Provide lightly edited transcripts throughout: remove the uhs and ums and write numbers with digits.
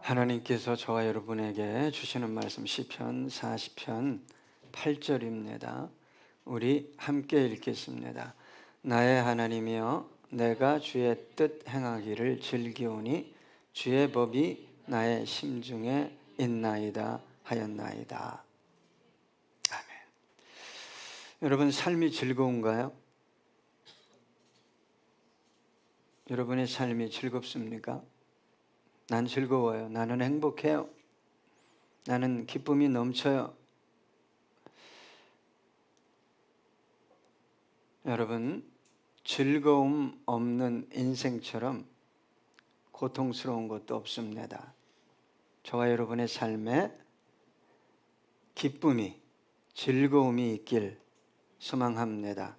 하나님께서 저와 여러분에게 주시는 말씀 시편 40편 8절입니다. 우리 함께 읽겠습니다. 나의 하나님이여, 내가 주의 뜻 행하기를 즐기오니 주의 법이 나의 심중에 있나이다 하였나이다. 아멘. 여러분, 삶이 즐거운가요? 여러분의 삶이 즐겁습니까? 난 즐거워요. 나는 행복해요. 나는 기쁨이 넘쳐요. 여러분, 즐거움 없는 인생처럼 고통스러운 것도 없습니다. 저와 여러분의 삶에 기쁨이, 즐거움이 있길 소망합니다.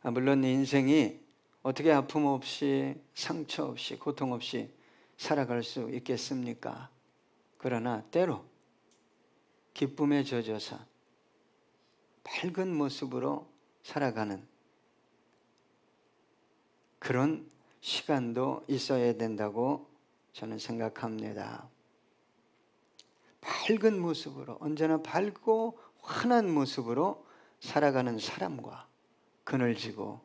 물론 인생이 어떻게 아픔 없이, 상처 없이, 고통 없이 살아갈 수 있겠습니까? 그러나 때로 기쁨에 젖어서 밝은 모습으로 살아가는 그런 시간도 있어야 된다고 저는 생각합니다. 밝은 모습으로, 언제나 밝고 환한 모습으로 살아가는 사람과 그늘지고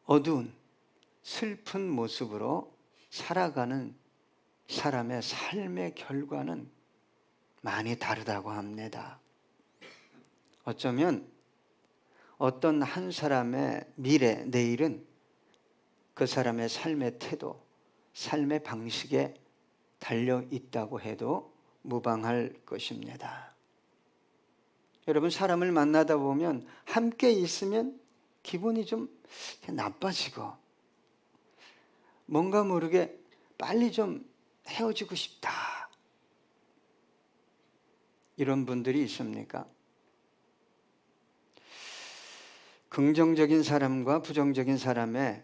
어두운 슬픈 모습으로 살아가는 사람의 삶의 결과는 많이 다르다고 합니다. 어쩌면 어떤 한 사람의 미래, 내일은 그 사람의 삶의 태도, 삶의 방식에 달려 있다고 해도 무방할 것입니다. 여러분, 사람을 만나다 보면 함께 있으면 기분이 좀 나빠지고 뭔가 모르게 빨리 좀 헤어지고 싶다, 이런 분들이 있습니까? 긍정적인 사람과 부정적인 사람의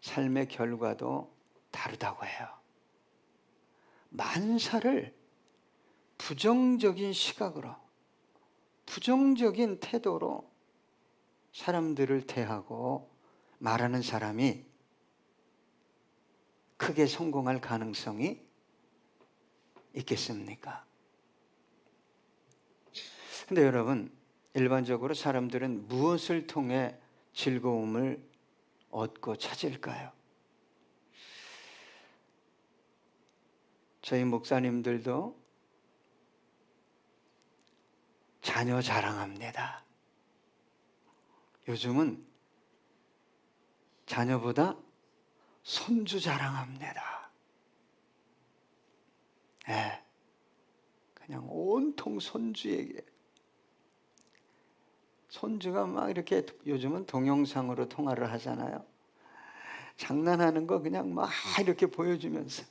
삶의 결과도 다르다고 해요. 만사를 부정적인 시각으로, 부정적인 태도로 사람들을 대하고 말하는 사람이 크게 성공할 가능성이 있겠습니까? 근데 여러분, 일반적으로 사람들은 무엇을 통해 즐거움을 얻고 찾을까요? 저희 목사님들도 자녀 자랑합니다. 요즘은 자녀보다 손주 자랑합니다. 그냥 온통 손주에게. 손주가 막 이렇게, 요즘은 동영상으로 통화를 하잖아요. 장난하는 거 그냥 막 이렇게 보여주면서.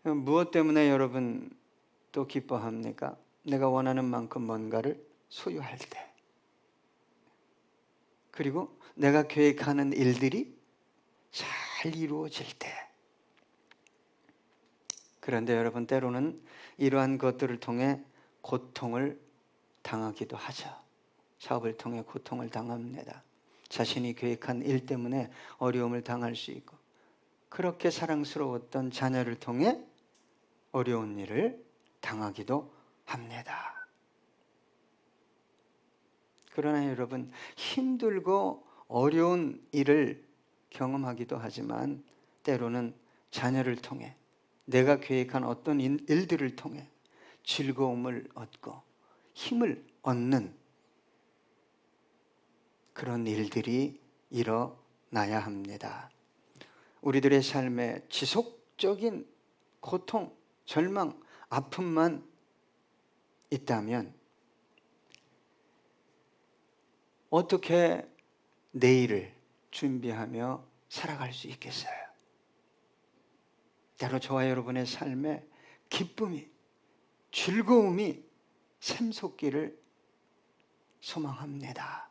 무엇 때문에 여러분 또 기뻐합니까? 내가 원하는 만큼 뭔가를 소유할 때, 그리고 내가 계획하는 일들이 잘 이루어질 때. 그런데 여러분, 때로는 이러한 것들을 통해 고통을 당하기도 하죠. 사업을 통해 고통을 당합니다. 자신이 계획한 일 때문에 어려움을 당할 수 있고, 그렇게 사랑스러웠던 자녀를 통해 어려운 일을 당하기도 합니다. 그러나 여러분, 힘들고 어려운 일을 경험하기도 하지만 때로는 자녀를 통해, 내가 계획한 어떤 일들을 통해 즐거움을 얻고 힘을 얻는 그런 일들이 일어나야 합니다. 우리들의 삶에 지속적인 고통, 절망, 아픔만 있다면 어떻게 내일을 준비하며 살아갈 수 있겠어요? 때로 저와 여러분의 삶에 기쁨이, 즐거움이 샘솟기를 소망합니다.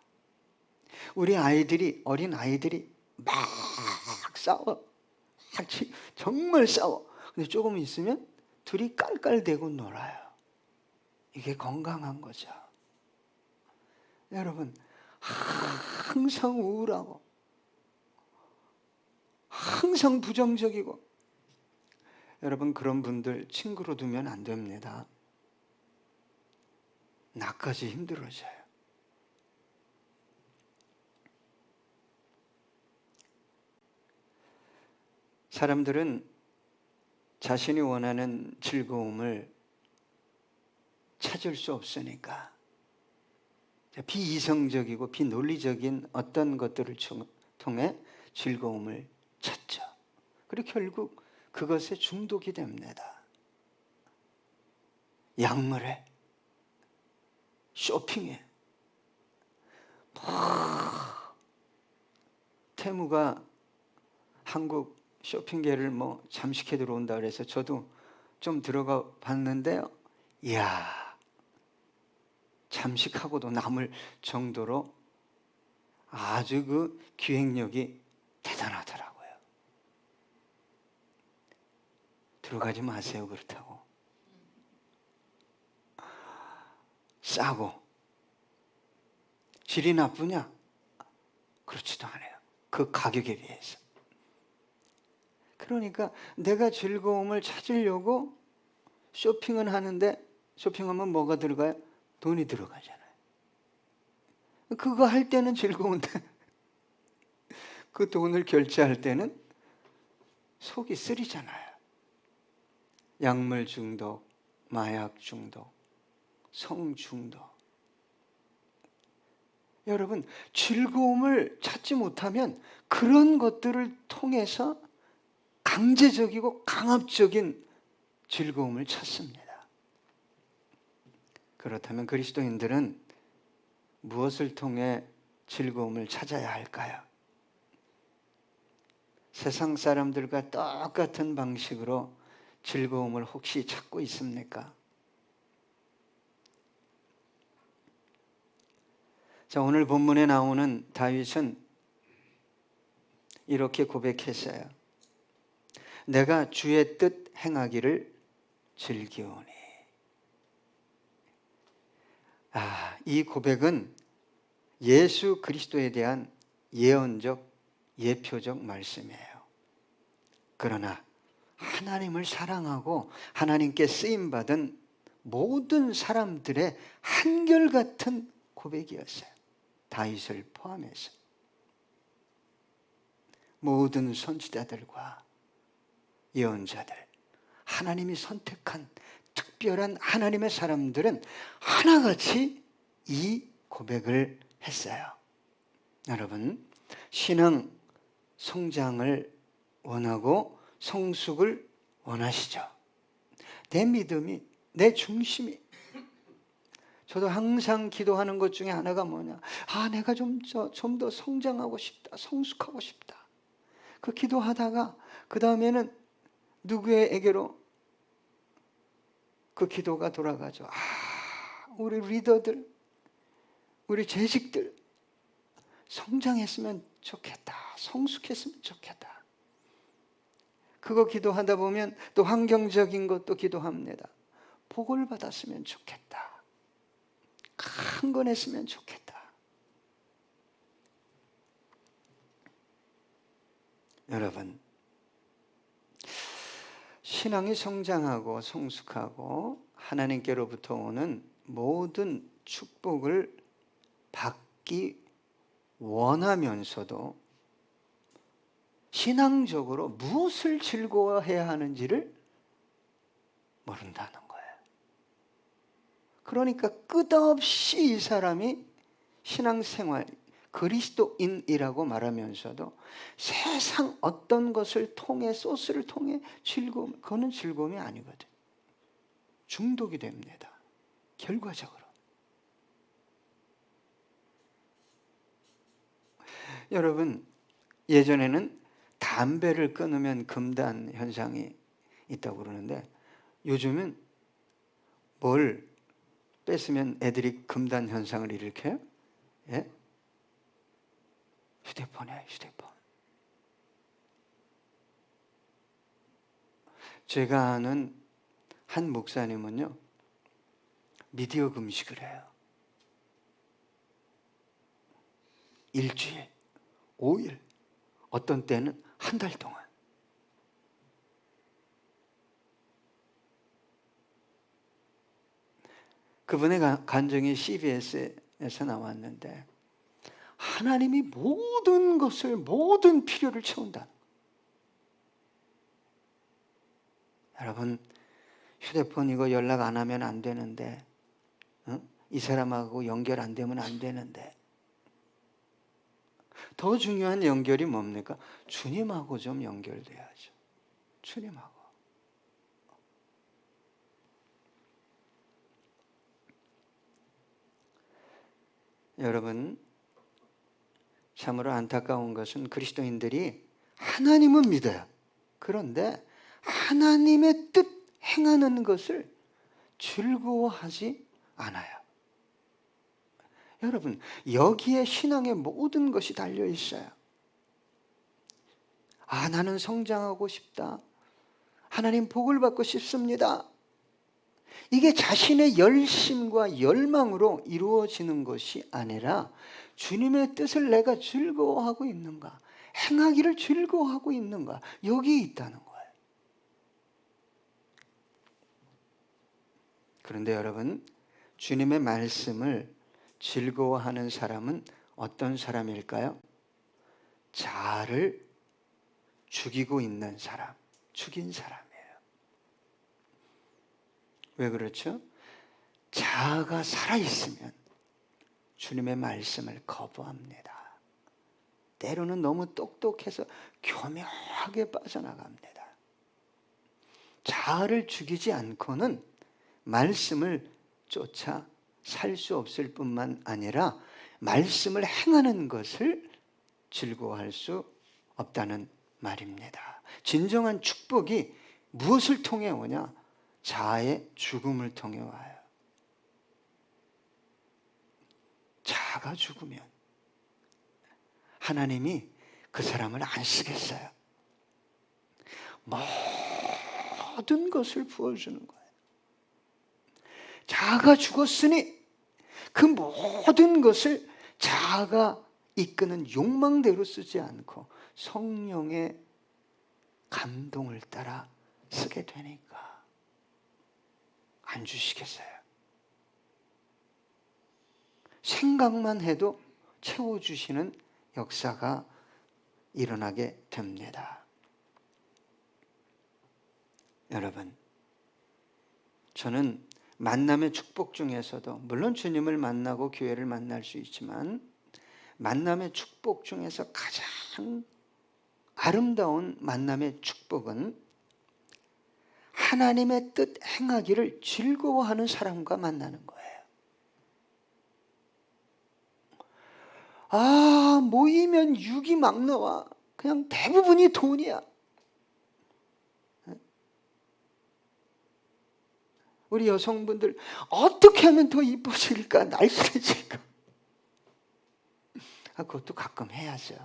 우리 아이들이, 어린 아이들이 막 싸워, 정말 싸워. 근데 조금 있으면 둘이 깔깔대고 놀아요. 이게 건강한 거죠. 여러분, 항상 우울하고 항상 부정적이고, 여러분 그런 분들 친구로 두면 안 됩니다. 나까지 힘들어져요. 사람들은 자신이 원하는 즐거움을 찾을 수 없으니까 비이성적이고 비논리적인 어떤 것들을 통해 즐거움을 찾죠. 그리고 결국 그것에 중독이 됩니다. 약물에, 쇼핑에. 테무가 한국 쇼핑계를 잠식해 들어온다 그래서 저도 좀 들어가 봤는데요. 이야, 잠식하고도 남을 정도로 아주 그 기획력이 대단하더라고요. 들어가지 마세요. 그렇다고. 싸고 질이 나쁘냐? 그렇지도 않아요. 그 가격에 비해서. 그러니까 내가 즐거움을 찾으려고 쇼핑은 하는데, 쇼핑하면 뭐가 들어가요? 돈이 들어가잖아요. 그거 할 때는 즐거운데 그 돈을 결제할 때는 속이 쓰리잖아요. 약물 중독, 마약 중독, 성 중독. 여러분, 즐거움을 찾지 못하면 그런 것들을 통해서 강제적이고 강압적인 즐거움을 찾습니다. 그렇다면 그리스도인들은 무엇을 통해 즐거움을 찾아야 할까요? 세상 사람들과 똑같은 방식으로 즐거움을 혹시 찾고 있습니까? 자, 오늘 본문에 나오는 다윗은 이렇게 고백했어요. 내가 주의 뜻 행하기를 즐기오니. 이 고백은 예수 그리스도에 대한 예언적, 예표적 말씀이에요. 그러나 하나님을 사랑하고 하나님께 쓰임받은 모든 사람들의 한결같은 고백이었어요. 다윗을 포함해서. 모든 선지자들과 예언자들, 하나님이 선택한 특별한 하나님의 사람들은 하나같이 이 고백을 했어요. 여러분, 신앙 성장을 원하고 성숙을 원하시죠? 내 믿음이, 내 중심이. 저도 항상 기도하는 것 중에 하나가 뭐냐? 내가 좀 더 성장하고 싶다, 성숙하고 싶다. 그 기도하다가 그 다음에는 누구에게로 그 기도가 돌아가죠. 우리 리더들, 우리 재직들 성장했으면 좋겠다, 성숙했으면 좋겠다. 그거 기도하다 보면 또 환경적인 것도 기도합니다. 복을 받았으면 좋겠다, 큰 건 했으면 좋겠다. 여러분, 신앙이 성장하고 성숙하고 하나님께로부터 오는 모든 축복을 받기 원하면서도 신앙적으로 무엇을 즐거워해야 하는지를 모른다는 거예요. 그러니까 끝없이 이 사람이 신앙생활, 그리스도인이라고 말하면서도 세상 어떤 것을 통해, 소스를 통해 즐거움, 그거는 즐거움이 아니거든. 중독이 됩니다. 결과적으로. 여러분, 예전에는 담배를 끊으면 금단 현상이 있다고 그러는데 요즘은 뭘 뺐으면 애들이 금단 현상을 일으켜요? 예? 휴대폰이에요, 휴대폰. 제가 아는 한 목사님은요, 미디어 금식을 해요. 일주일, 5일, 어떤 때는 한 달 동안. 그분의 간증이 CBS에서 나왔는데 하나님이 모든 것을, 모든 필요를 채운다. 여러분, 휴대폰 이거 연락 안 하면 안 되는데, 이 사람하고 연결 안 되면 안 되는데, 더 중요한 연결이 뭡니까? 주님하고 좀 연결돼야죠. 주님하고. 여러분, 참으로 안타까운 것은 그리스도인들이 하나님은 믿어요. 그런데 하나님의 뜻 행하는 것을 즐거워하지 않아요. 여러분, 여기에 신앙의 모든 것이 달려 있어요. 나는 성장하고 싶다. 하나님 복을 받고 싶습니다. 이게 자신의 열심과 열망으로 이루어지는 것이 아니라 주님의 뜻을 내가 즐거워하고 있는가, 행하기를 즐거워하고 있는가, 여기에 있다는 거예요. 그런데 여러분, 주님의 말씀을 즐거워하는 사람은 어떤 사람일까요? 자아를 죽이고 있는 사람, 죽인 사람이에요. 왜 그렇죠? 자아가 살아있으면 주님의 말씀을 거부합니다. 때로는 너무 똑똑해서 교묘하게 빠져나갑니다. 자아를 죽이지 않고는 말씀을 쫓아 살 수 없을 뿐만 아니라 말씀을 행하는 것을 즐거워할 수 없다는 말입니다. 진정한 축복이 무엇을 통해 오냐? 자아의 죽음을 통해 와요. 자아가 죽으면 하나님이 그 사람을 안 쓰겠어요. 모든 것을 부어주는 거예요. 자아가 죽었으니 그 모든 것을 자아가 이끄는 욕망대로 쓰지 않고 성령의 감동을 따라 쓰게 되니까 안 주시겠어요. 생각만 해도 채워주시는 역사가 일어나게 됩니다. 여러분, 저는 만남의 축복 중에서도 물론 주님을 만나고 교회를 만날 수 있지만 만남의 축복 중에서 가장 아름다운 만남의 축복은 하나님의 뜻 행하기를 즐거워하는 사람과 만나는 거예요. 모이면 육이 막 나와. 그냥 대부분이 돈이야. 우리 여성분들 어떻게 하면 더 이뻐질까, 날씬해질까? 그것도 가끔 해야죠.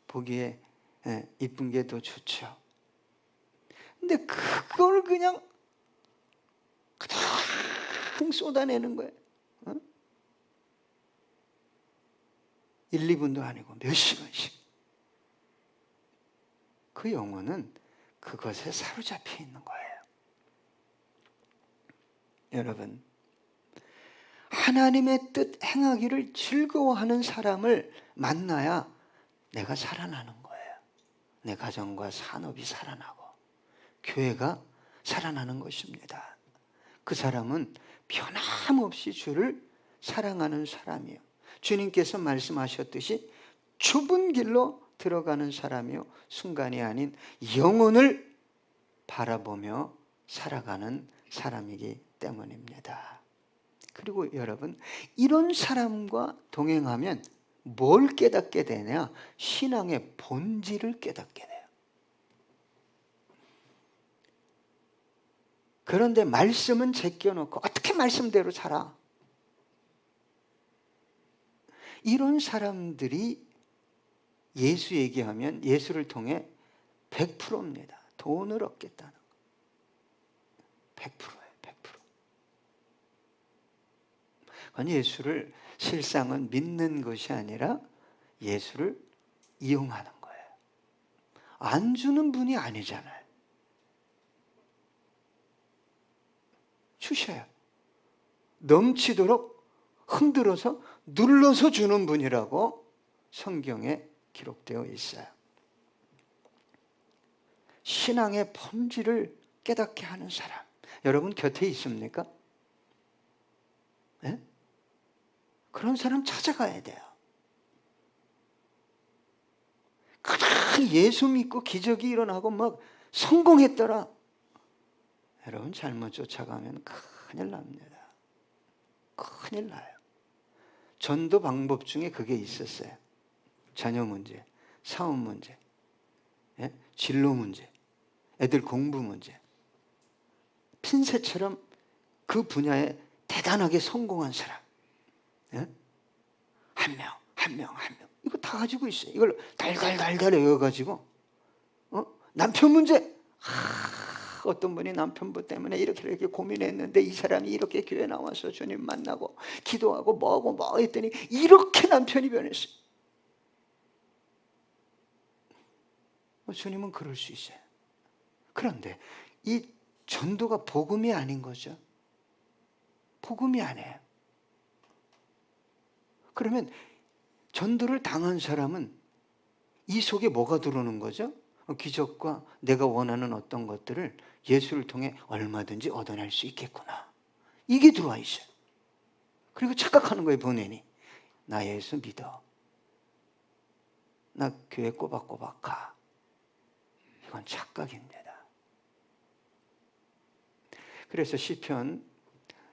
보기에 이쁜 게 더 좋죠. 근데 그걸 그냥 쏟아내는 거예요. 1, 2분도 아니고 몇 시간씩. 그 영혼은 그것에 사로잡혀 있는 거예요. 여러분, 하나님의 뜻 행하기를 즐거워하는 사람을 만나야 내가 살아나는 거예요. 내 가정과 산업이 살아나고 교회가 살아나는 것입니다. 그 사람은 변함없이 주를 사랑하는 사람이에요. 주님께서 말씀하셨듯이 좁은 길로 들어가는 사람이요, 순간이 아닌 영혼을 바라보며 살아가는 사람이기 때문입니다. 그리고 여러분, 이런 사람과 동행하면 뭘 깨닫게 되냐? 신앙의 본질을 깨닫게 돼요. 그런데 말씀은 제껴놓고 어떻게 말씀대로 살아? 이런 사람들이 예수 얘기하면 예수를 통해 100%입니다. 돈을 얻겠다는 거. 100%예요. 100%. 아니, 예수를 실상은 믿는 것이 아니라 예수를 이용하는 거예요. 안 주는 분이 아니잖아요. 주셔요. 넘치도록 흔들어서 눌러서 주는 분이라고 성경에 기록되어 있어요. 신앙의 본질을 깨닫게 하는 사람, 여러분 곁에 있습니까? 네? 그런 사람 찾아가야 돼요. 그냥 예수 믿고 기적이 일어나고 막 성공했더라. 여러분 잘못 쫓아가면 큰일 납니다. 큰일 나요. 전도 방법 중에 그게 있었어요. 자녀 문제, 사업 문제, 진로 문제, 애들 공부 문제. 핀셋처럼 그 분야에 대단하게 성공한 사람. 한 명. 이거 다 가지고 있어요. 이걸 달달 외워가지고 남편 문제. 어떤 분이 남편분 때문에 이렇게 고민했는데 이 사람이 이렇게 교회 나와서 주님 만나고 기도하고 뭐하고 뭐 했더니 이렇게 남편이 변했어요. 주님은 그럴 수 있어요. 그런데 이 전도가 복음이 아닌 거죠. 복음이 아니에요. 그러면 전도를 당한 사람은 이 속에 뭐가 들어오는 거죠? 기적과 내가 원하는 어떤 것들을 예수를 통해 얼마든지 얻어낼 수 있겠구나. 이게 들어와 있어요. 그리고 착각하는 거예요, 본인이. 나 예수 믿어. 나 교회 꼬박꼬박 가. 이건 착각입니다. 그래서 시편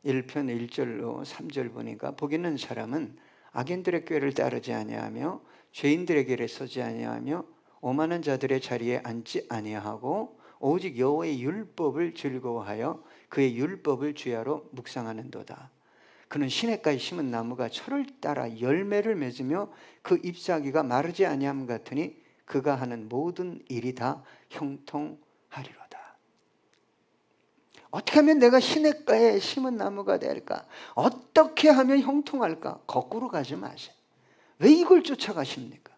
1편 1절로 3절 보니까 복 있는 사람은 악인들의 꾀를 따르지 아니하며 죄인들의 길에 서지 아니하며 오만한 자들의 자리에 앉지 아니하고 오직 여호와의 율법을 즐거워하여 그의 율법을 주야로 묵상하는도다. 그는 시냇가에 심은 나무가 철을 따라 열매를 맺으며 그 잎사귀가 마르지 아니함 같으니 그가 하는 모든 일이 다 형통하리로다. 어떻게 하면 내가 시냇가에 심은 나무가 될까? 어떻게 하면 형통할까? 거꾸로 가지 마세요. 왜 이걸 쫓아가십니까?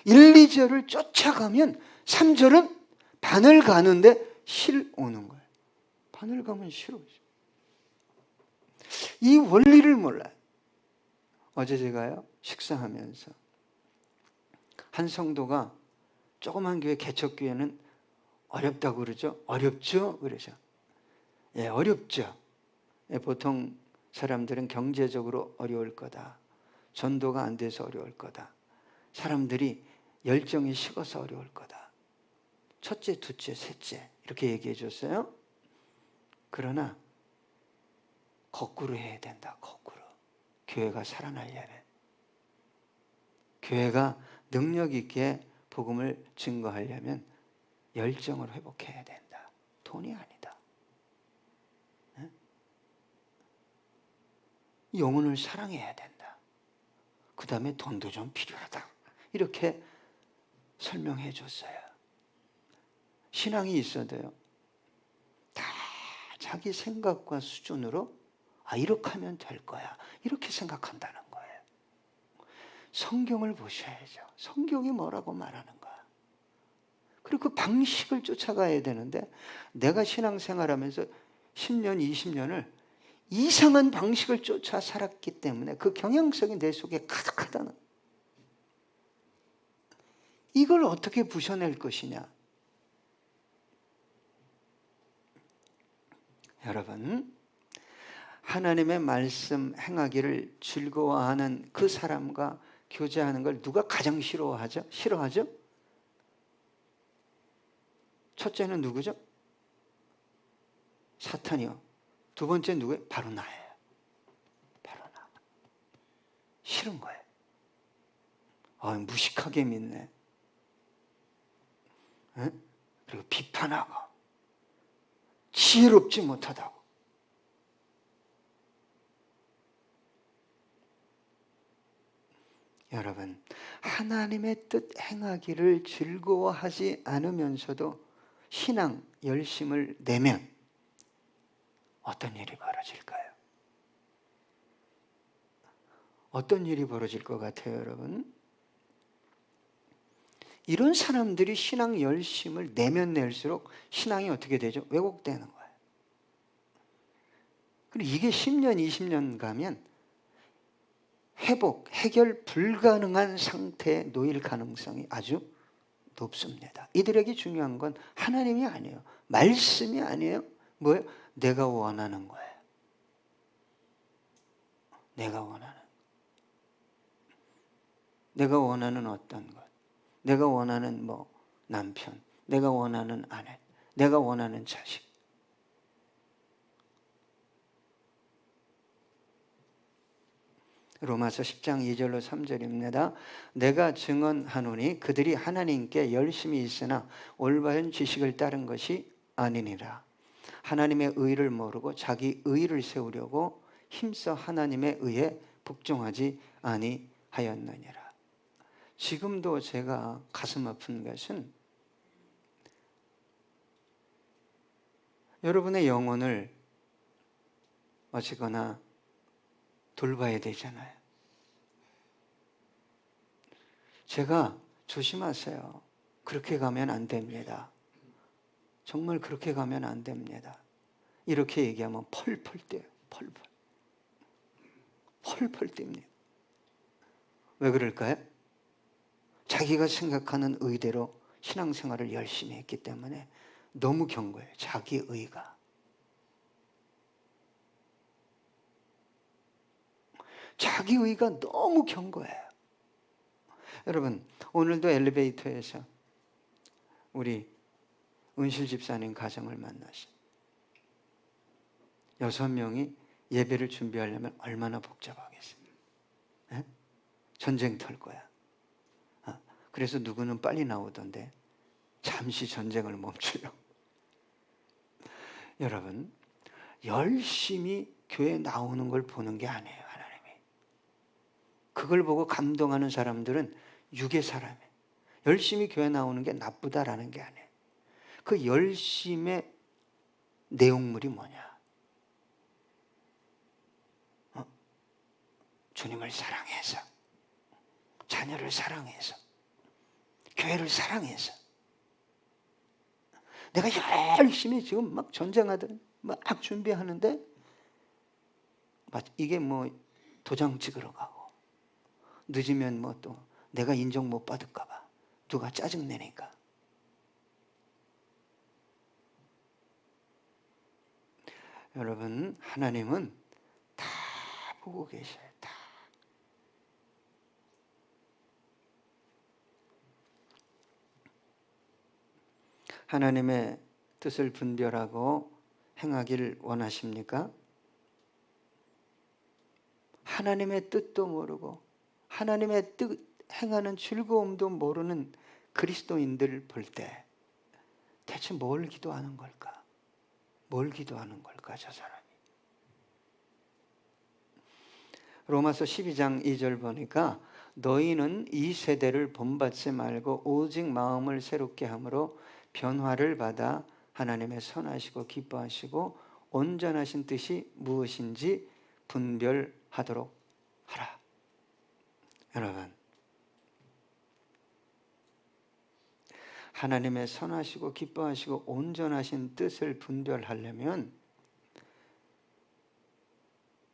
1, 2절을 쫓아가면 3절은 바늘 가는데 실 오는 거예요. 바늘 가면 실 오죠. 이 원리를 몰라요. 어제 제가요 식사하면서 한 성도가 조그만 교회 개척교회는 어렵다고 그러죠. 어렵죠? 그러죠. 예, 어렵죠. 예, 보통 사람들은 경제적으로 어려울 거다. 전도가 안 돼서 어려울 거다. 사람들이 열정이 식어서 어려울 거다. 첫째, 둘째, 셋째 이렇게 얘기해 줬어요. 그러나 거꾸로 해야 된다. 거꾸로. 교회가 살아나려면, 교회가 능력 있게 복음을 증거하려면 열정을 회복해야 된다. 돈이 아니다. 네? 영혼을 사랑해야 된다. 그 다음에 돈도 좀 필요하다. 이렇게 설명해 줬어요. 신앙이 있어도요, 다 자기 생각과 수준으로 이렇게 하면 될 거야. 이렇게 생각한다는 거예요. 성경을 보셔야죠. 성경이 뭐라고 말하는 거야. 그리고 그 방식을 쫓아가야 되는데 내가 신앙생활하면서 10년, 20년을 이상한 방식을 쫓아 살았기 때문에 그 경향성이 내 속에 가득하다는, 이걸 어떻게 부셔낼 것이냐. 여러분, 하나님의 말씀 행하기를 즐거워하는 그 사람과 교제하는 걸 누가 가장 싫어하죠? 첫째는 누구죠? 사탄이요. 두 번째 누구예요? 바로 나예요. 바로 나. 싫은 거예요. 무식하게 믿네. 에? 그리고 비판하고 지혜롭지 못하다고. 여러분, 하나님의 뜻 행하기를 즐거워하지 않으면서도 신앙 열심을 내면 어떤 일이 벌어질까요? 어떤 일이 벌어질 것 같아요, 여러분? 이런 사람들이 신앙 열심을 내면 낼수록 신앙이 어떻게 되죠? 왜곡되는 거예요. 그리고 이게 10년, 20년 가면 회복, 해결 불가능한 상태에 놓일 가능성이 아주 높습니다. 이들에게 중요한 건 하나님이 아니에요. 말씀이 아니에요. 뭐예요? 내가 원하는 거예요. 내가 원하는 어떤 것. 내가 원하는 남편, 내가 원하는 아내, 내가 원하는 자식. 로마서 10장 2절로 3절입니다. 내가 증언하노니 그들이 하나님께 열심히 있으나 올바른 지식을 따른 것이 아니니라. 하나님의 의를 모르고 자기 의를 세우려고 힘써 하나님의 의에 복종하지 아니하였느니라. 지금도 제가 가슴 아픈 것은 여러분의 영혼을 어찌거나 돌봐야 되잖아요. 제가 조심하세요. 그렇게 가면 안 됩니다. 정말 그렇게 가면 안 됩니다. 이렇게 얘기하면 펄펄 뛰어요. 펄펄 뜁니다. 왜 그럴까요? 자기가 생각하는 의대로 신앙생활을 열심히 했기 때문에 너무 견고해요. 자기 의가. 자기 의가 너무 견고해요. 여러분, 오늘도 엘리베이터에서 우리 은실 집사님 가정을 만나서 6명이 예배를 준비하려면 얼마나 복잡하겠어요. 네? 전쟁터일 거야. 그래서 누구는 빨리 나오던데 잠시 전쟁을 멈추려. 여러분, 열심히 교회 나오는 걸 보는 게 아니에요, 하나님이. 그걸 보고 감동하는 사람들은 육의 사람이에요. 열심히 교회 나오는 게 나쁘다라는 게 아니에요. 그 열심의 내용물이 뭐냐? 주님을 사랑해서, 자녀를 사랑해서, 교회를 사랑해서. 내가 열심히 지금 막 전쟁하든 막 준비하는데 이게 도장 찍으러 가고 늦으면 또 내가 인정 못 받을까 봐 누가 짜증내니까. 여러분, 하나님은 다 보고 계셔요. 다. 하나님의 뜻을 분별하고 행하길 원하십니까? 하나님의 뜻도 모르고 하나님의 뜻 행하는 즐거움도 모르는 그리스도인들을 볼 때 대체 뭘 기도하는 걸까? 뭘 기도하는 걸까, 저 사람이? 로마서 12장 2절 보니까 너희는 이 세대를 본받지 말고 오직 마음을 새롭게 함으로 변화를 받아 하나님의 선하시고 기뻐하시고 온전하신 뜻이 무엇인지 분별하도록 하라. 여러분, 하나님의 선하시고 기뻐하시고 온전하신 뜻을 분별하려면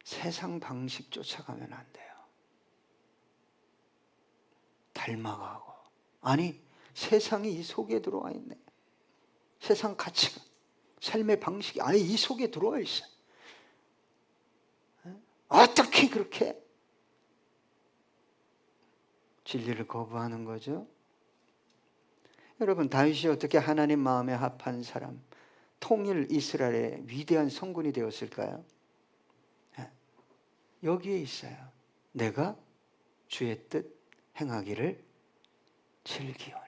세상 방식 쫓아가면 안 돼요. 닮아가고. 아니, 세상이 이 속에 들어와 있네. 세상 가치관, 삶의 방식이 아예 이 속에 들어와 있어. 어떻게 그렇게 진리를 거부하는 거죠? 여러분, 다윗이 어떻게 하나님 마음에 합한 사람, 통일 이스라엘의 위대한 성군이 되었을까요? 여기에 있어요. 내가 주의 뜻 행하기를 즐기오니.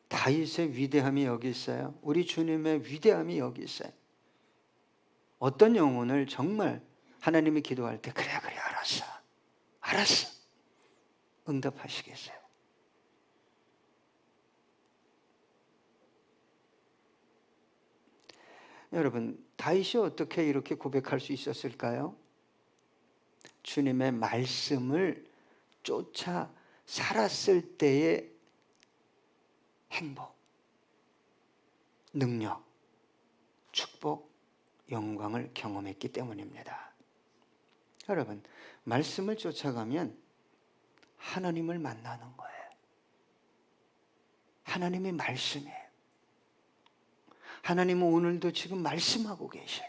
다윗의 위대함이 여기 있어요. 우리 주님의 위대함이 여기 있어요. 어떤 영혼을 정말 하나님이 기도할 때 그래 알았어 응답하시겠어요? 여러분, 다윗이 어떻게 이렇게 고백할 수 있었을까요? 주님의 말씀을 쫓아 살았을 때의 행복, 능력, 축복, 영광을 경험했기 때문입니다. 여러분, 말씀을 쫓아가면 하나님을 만나는 거예요. 하나님의 말씀이에요. 하나님은 오늘도 지금 말씀하고 계셔요.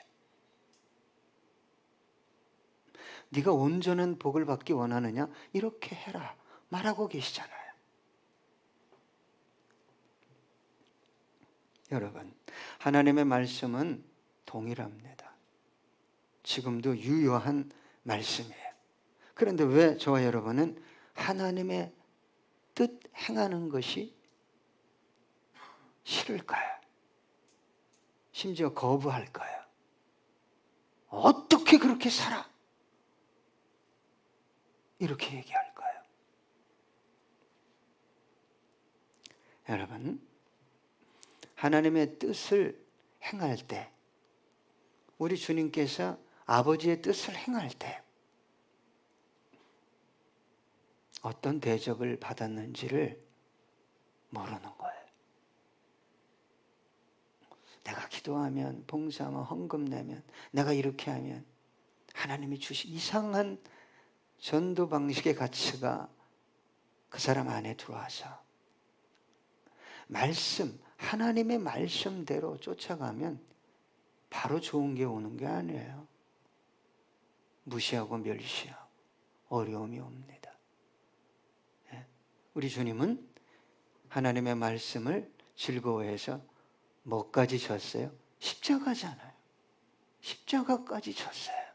네가 온전한 복을 받기 원하느냐? 이렇게 해라 말하고 계시잖아요. 여러분, 하나님의 말씀은 동일합니다. 지금도 유효한 말씀이에요. 그런데 왜 저와 여러분은 하나님의 뜻 행하는 것이 싫을까요? 심지어 거부할까요? 어떻게 그렇게 살아? 이렇게 얘기할까요? 여러분, 하나님의 뜻을 행할 때, 우리 주님께서 아버지의 뜻을 행할 때 어떤 대접을 받았는지를 모르는 거예요. 내가 기도하면, 봉사하면, 헌금 내면, 내가 이렇게 하면 하나님이 주신 이상한 전도 방식의 가치가 그 사람 안에 들어와서 말씀, 하나님의 말씀대로 쫓아가면 바로 좋은 게 오는 게 아니에요. 무시하고 멸시하고 어려움이 옵니다. 우리 주님은 하나님의 말씀을 즐거워해서 뭐까지 졌어요? 십자가잖아요. 십자가까지 졌어요.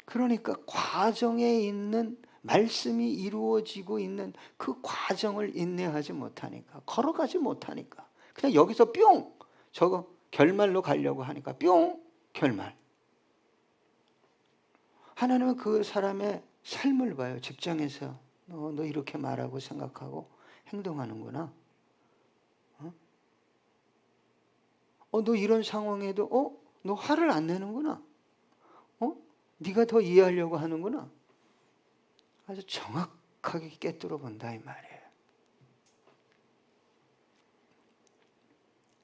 그러니까 과정에 있는 말씀이 이루어지고 있는 그 과정을 인내하지 못하니까, 걸어가지 못하니까 그냥 여기서 뿅! 저거 결말로 가려고 하니까 뿅! 결말. 하나님은 그 사람의 삶을 봐요. 직장에서 너 이렇게 말하고 생각하고 행동하는구나. 너 이런 상황에도 너 화를 안 내는구나. 네가 더 이해하려고 하는구나. 아주 정확하게 꿰뚫어 본다 이 말이에요.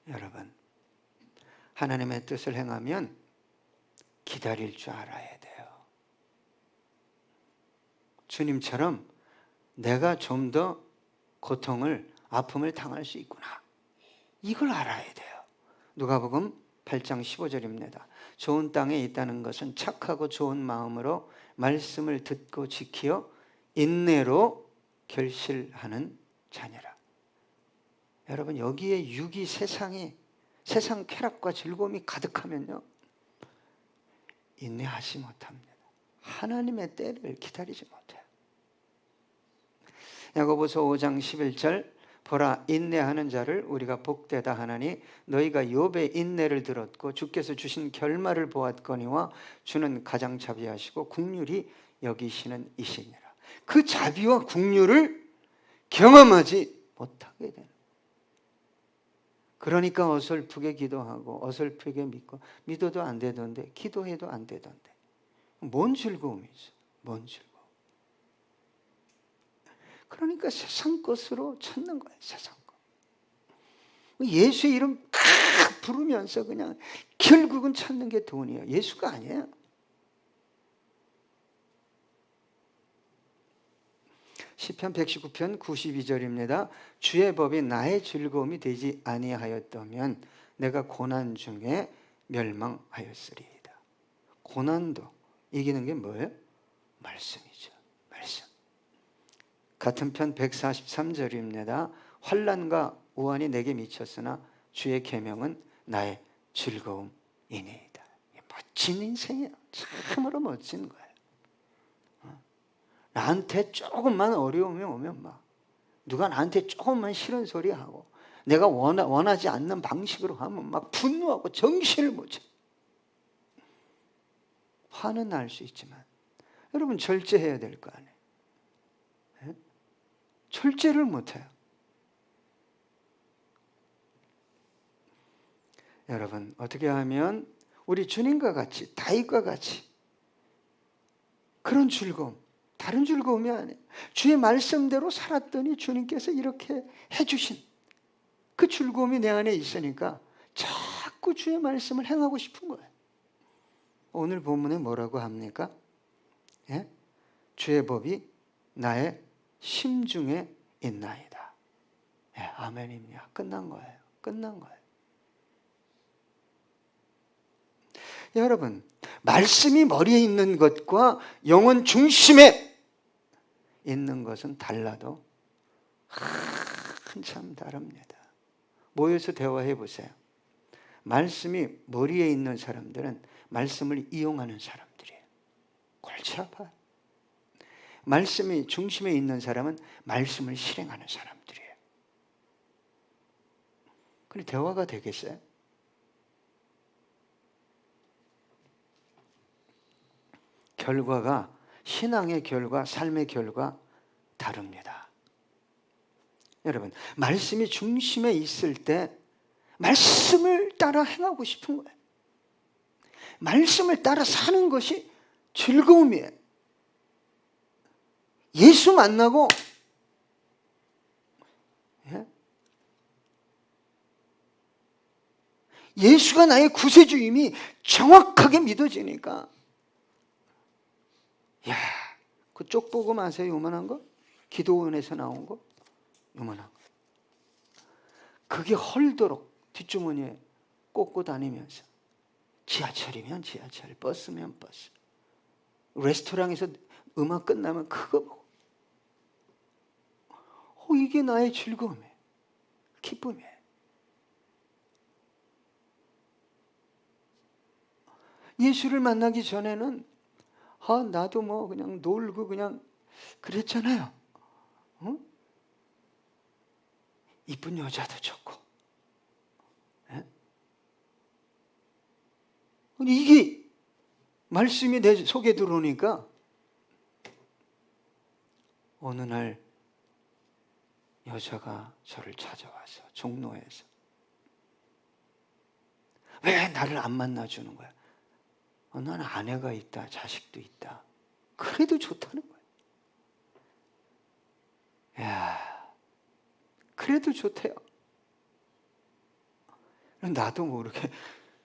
여러분, 하나님의 뜻을 행하면 기다릴 줄 알아야 돼요. 주님처럼 내가 좀 더 고통을, 아픔을 당할 수 있구나. 이걸 알아야 돼요. 누가복음 8장 15절입니다. 좋은 땅에 있다는 것은 착하고 좋은 마음으로 말씀을 듣고 지키어 인내로 결실하는 자녀라. 여러분, 여기에 육이 세상 쾌락과 즐거움이 가득하면요, 인내하지 못합니다. 하나님의 때를 기다리지 못해요. 야고보서 5장 11절, 보라, 인내하는 자를 우리가 복되다 하나니 너희가 욥의 인내를 들었고 주께서 주신 결말을 보았거니와 주는 가장 자비하시고 긍휼히 여기시는 이시니라. 그 자비와 긍휼을 경험하지 못하게 되는. 그러니까 어설프게 기도하고 어설프게 믿고, 믿어도 안 되던데 기도해도 안 되던데 뭔 즐거움이죠? 뭔 즐거움. 그러니까 세상 것으로 찾는 거예요. 세상 것. 예수의 이름 부르면서 그냥 결국은 찾는 게 돈이에요. 예수가 아니에요. 시편 119편 92절입니다. 주의 법이 나의 즐거움이 되지 아니하였다면 내가 고난 중에 멸망하였으리이다. 고난도 이기는 게 뭐예요? 말씀이죠. 말씀. 같은 편 143절입니다. 환난과 우환이 내게 미쳤으나 주의 계명은 나의 즐거움이니이다. 멋진 인생이에요. 참으로 멋진 거예요. 나한테 조금만 어려움이 오면 막 누가 나한테 조금만 싫은 소리 하고 내가 원하지 않는 방식으로 하면 막 분노하고 정신을 못 차려. 화는 날 수 있지만 여러분, 절제해야 될 거 아니에요. 절제를 못해요. 여러분, 어떻게 하면 우리 주님과 같이, 다윗과 같이 그런 즐거움, 다른 즐거움이 아니에요. 주의 말씀대로 살았더니 주님께서 이렇게 해주신 그 즐거움이 내 안에 있으니까 자꾸 주의 말씀을 행하고 싶은 거예요. 오늘 본문에 뭐라고 합니까? 예? 주의 법이 나의 심중에 있나이다. 예, 아멘입니다. 끝난 거예요. 끝난 거예요. 여러분, 말씀이 머리에 있는 것과 영혼 중심에 있는 것은 달라도 한참 다릅니다. 모여서 대화해 보세요. 말씀이 머리에 있는 사람들은 말씀을 이용하는 사람들이에요. 골치 아파요. 말씀이 중심에 있는 사람은 말씀을 실행하는 사람들이에요. 그런데 대화가 되겠어요? 결과가, 신앙의 결과, 삶의 결과 다릅니다. 여러분, 말씀이 중심에 있을 때 말씀을 따라 행하고 싶은 거예요. 말씀을 따라 사는 것이 즐거움이에요. 예수 만나고 예수가 나의 구세주임이 정확하게 믿어지니까, 야, 그 쪽 보고 마세요. 요만한 거, 기도원에서 나온 거, 요만한 거, 그게 헐도록 뒷주머니에 꽂고 다니면서, 지하철이면 지하철, 버스면 버스, 레스토랑에서 음악 끝나면 그거 보고, 이게 나의 즐거움이에요. 기쁨이에요. 예수를 만나기 전에는 나도 뭐 그냥 놀고 그냥 그랬잖아요. 이쁜 여자도 좋고. 이게 말씀이 내 속에 들어오니까 어느 날 여자가 저를 찾아와서 종로에서, 왜 나를 안 만나주는 거야? 나는 아내가 있다, 자식도 있다. 그래도 좋다는 거야. 야, 그래도 좋대요. 나도 모르게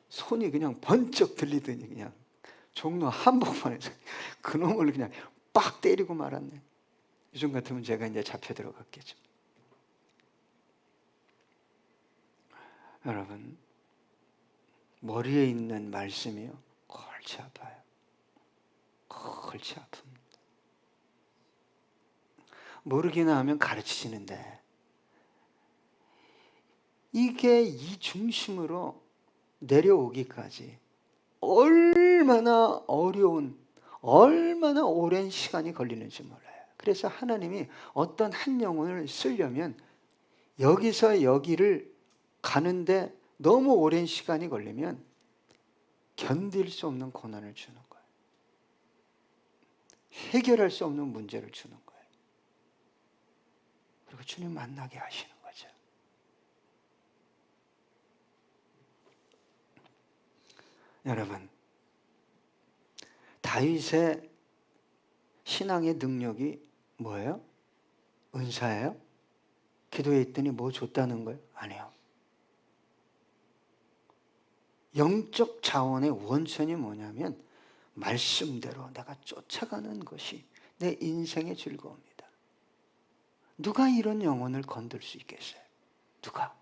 손이 그냥 번쩍 들리더니 그냥 종로 한복판에서 그놈을 그냥 빡 때리고 말았네. 요즘 같으면 제가 이제 잡혀 들어갔겠죠. 여러분, 머리에 있는 말씀이요, 골치 아파요. 골치 아픕니다. 모르기나 하면 가르치시는데, 이게 이 중심으로 내려오기까지 얼마나 어려운, 얼마나 오랜 시간이 걸리는지 몰라요. 그래서 하나님이 어떤 한 영혼을 쓰려면 여기서 여기를 가는데 너무 오랜 시간이 걸리면 견딜 수 없는 고난을 주는 거예요. 해결할 수 없는 문제를 주는 거예요. 그리고 주님 만나게 하시는 거죠. 여러분, 다윗의 신앙의 능력이 뭐예요? 은사예요? 기도에 있더니 뭐 줬다는 거예요? 아니요. 영적 자원의 원천이 뭐냐면 말씀대로 내가 쫓아가는 것이 내 인생의 즐거움이다. 누가 이런 영혼을 건들 수 있겠어요? 누가?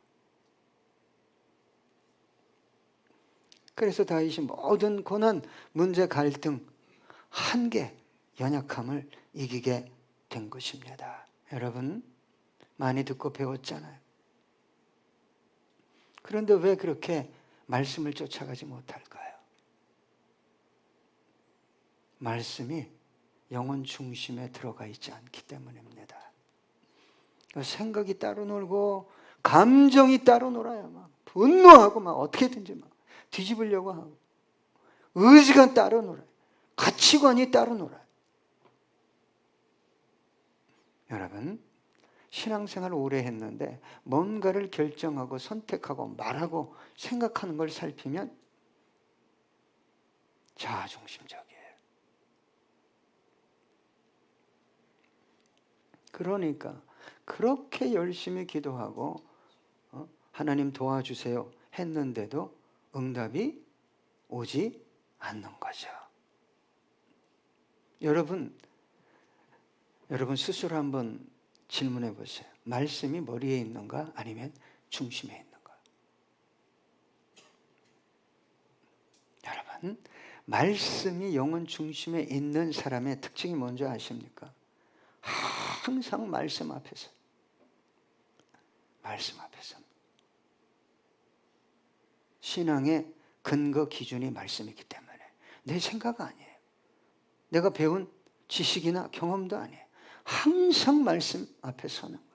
그래서 다윗이 모든 고난, 문제, 갈등, 한계, 연약함을 이기게 된 것입니다. 여러분, 많이 듣고 배웠잖아요. 그런데 왜 그렇게 말씀을 쫓아가지 못할까요? 말씀이 영혼 중심에 들어가 있지 않기 때문입니다. 생각이 따로 놀고 감정이 따로 놀아요. 막 분노하고 막 어떻게든지 막 뒤집으려고 하고, 의지가 따로 놀아요. 가치관이 따로 놀아요. 여러분, 신앙생활을 오래 했는데 뭔가를 결정하고 선택하고 말하고 생각하는 걸 살피면 자아중심적이에요. 그러니까 그렇게 열심히 기도하고 하나님 도와주세요 했는데도 응답이 오지 않는 거죠. 여러분 스스로 한번 질문해 보세요. 말씀이 머리에 있는가 아니면 중심에 있는가? 여러분, 말씀이 영혼 중심에 있는 사람의 특징이 뭔지 아십니까? 항상 말씀 앞에서 신앙의 근거 기준이 말씀이기 때문에 내 생각 아니에요. 내가 배운 지식이나 경험도 아니에요. 항상 말씀 앞에 서는 거예요.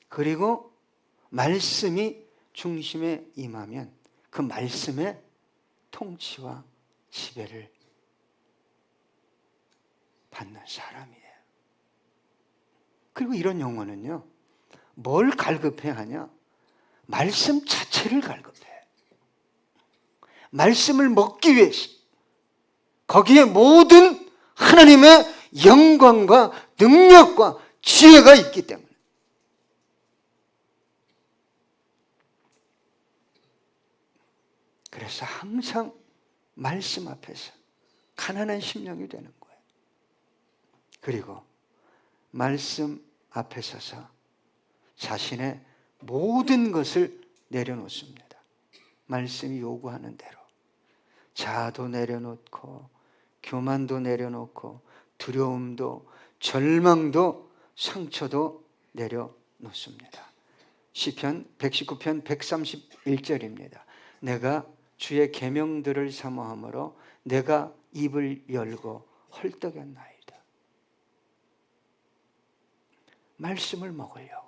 그리고 말씀이 중심에 임하면 그 말씀의 통치와 지배를 받는 사람이에요. 그리고 이런 영혼은요, 뭘 갈급해야 하냐? 말씀 자체를 갈급해. 말씀을 먹기 위해서 거기에 모든 하나님의 영광과 능력과 지혜가 있기 때문에. 그래서 항상 말씀 앞에서 가난한 심령이 되는 거예요. 그리고 말씀 앞에 서서 자신의 모든 것을 내려놓습니다. 말씀이 요구하는 대로 자아도 내려놓고 교만도 내려놓고 두려움도 절망도 상처도 내려놓습니다. 시편 119편 131절입니다. 내가 주의 계명들을 사모함으로 내가 입을 열고 헐떡였나이다. 말씀을 먹으려고.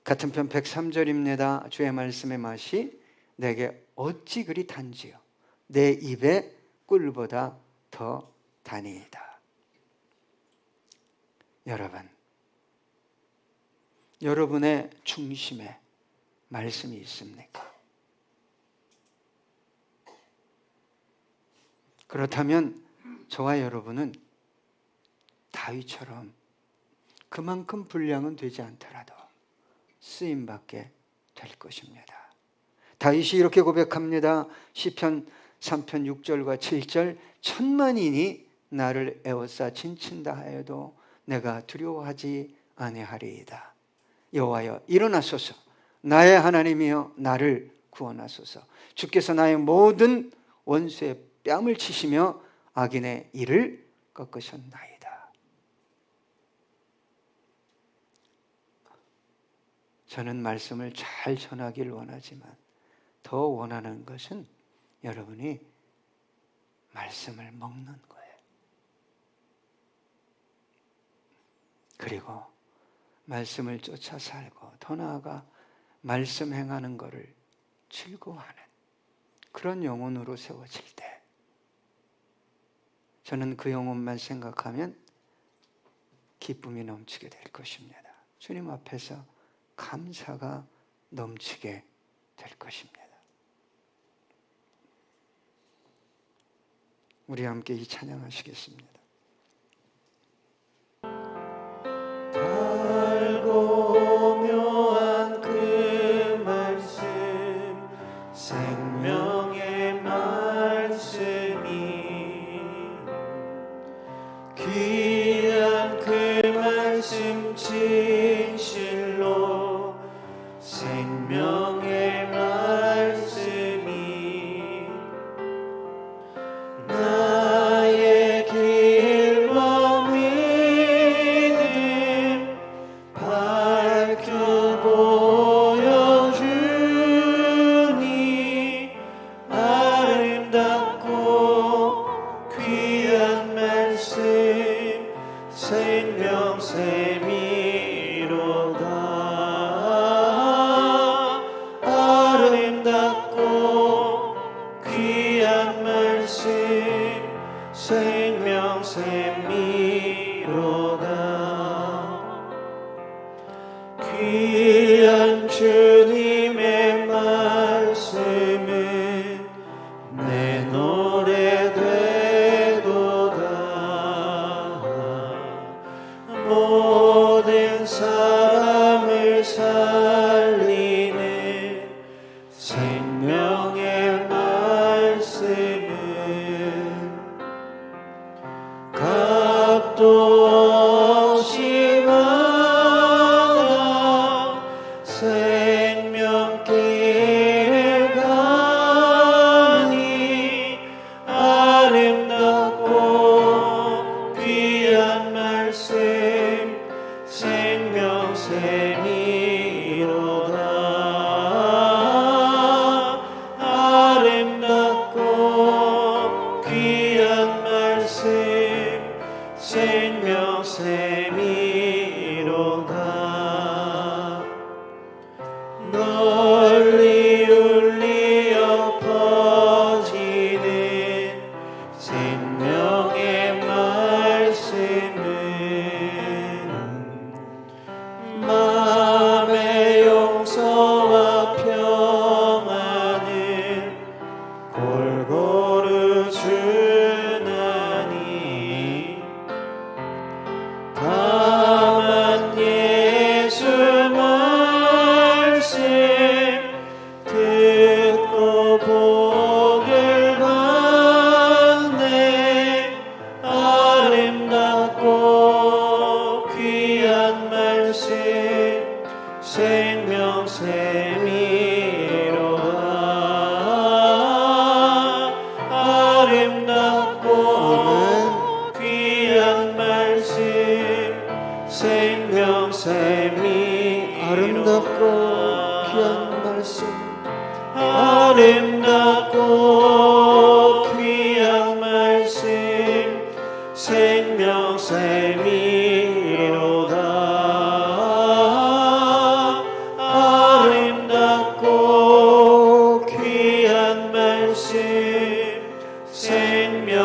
같은 편 103절입니다. 주의 말씀의 맛이 내게 어찌 그리 단지요 내 입에 꿀보다 더 다니이다. 여러분의 중심에 말씀이 있습니까? 그렇다면 저와 여러분은 다윗처럼 그만큼 분량은 되지 않더라도 쓰임받게 될 것입니다. 다윗이 이렇게 고백합니다. 시편 3편 6절과 7절 천만인이 나를 에워싸 진친다 하여도 내가 두려워하지 아니하리이다. 여호와여 일어나소서 나의 하나님이여 나를 구원하소서. 주께서 나의 모든 원수의 뺨을 치시며 악인의 일을 꺾으셨나이다. 저는 말씀을 잘 전하길 원하지만 더 원하는 것은 여러분이 말씀을 먹는 거예요. 그리고 말씀을 쫓아 살고 더 나아가 말씀 행하는 것을 즐거워하는 그런 영혼으로 세워질 때 저는 그 영혼만 생각하면 기쁨이 넘치게 될 것입니다. 주님 앞에서 감사가 넘치게 될 것입니다. 우리 함께 이 찬양하시겠습니다. 달고 묘한 그 말씀 생명의 말씀이 귀한 그 말씀 진실로 생명의 말씀이 나의 길과 믿음 밝혀 보여주니 아름답고 귀한 말씀 생명샘이로다. 알리는 생명의 말씀은 값도 없이 많아 생명길을 가니 아름답고 귀한 말씀 생명샘이로다. 아름답고 귀한 말씀 생명샘이로다. 널리 울리어 퍼지는 생명의 말씀은 마음의 용서와 평안을 골고루 주나니 다만 예수 말씀 듣고 복을 받네. 아름답고 귀한 말씀 생명샘이로다. 아름답고 귀한 말씀 생명샘이 아름답고 귀한 말씀 아름답고 귀한 말씀 생명샘이로다. 아름답고 귀한 말씀 생명샘이로다.